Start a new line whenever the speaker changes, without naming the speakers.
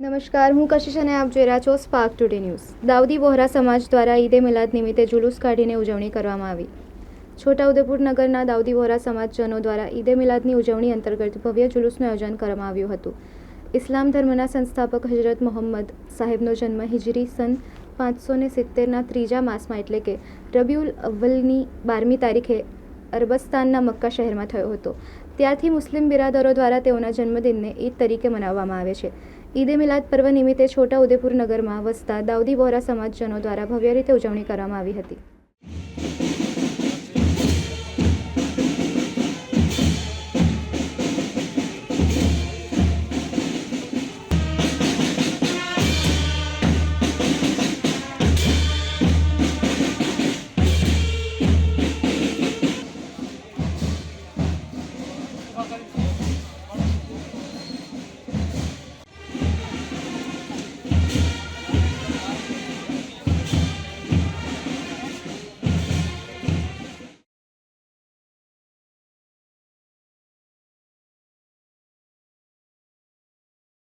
નમસ્કાર, હું કશિશ અને આપ જોઈ રહ્યા છો spark today news. Dawoodi Bohra સમાજ દ્વારા ઈદે મિલાદ નિમિત્તે જુલુસ કાઢીને ઉજવણી કરવામાં આવી. છોટાઉદેપુર નગરના દાઉદી બોહરા સમાજજનો દ્વારા ઈદે મિલાદની ઉજવણી અંતર્ગત ભવ્ય જુલુસનું આયોજન કરવામાં આવ્યું હતું. ઇસ્લામ ધર્મના સંસ્થાપક હજરત મોહમ્મદ સાહેબનો જન્મ હિજરી સન 570ના ત્રીજા માસમાં એટલે કે રબીઉલ અવ્વલની 12મી તારીખે અરબસ્તાનના મક્કા શહેરમાં થયો હતો. ત્યારથી મુસ્લિમ બિરાદરો દ્વારા તેઓના જન્મદિનને ઈદ તરીકે મનાવવામાં આવે છે. ઈદે મિલાદ પર્વ નિમિત્તે છોટાઉદેપુર નગરમાં વસતા દાઉદી બોહરા સમાજજનો દ્વારા ભવ્ય રીતે ઉજવણી કરવામાં આવી હતી.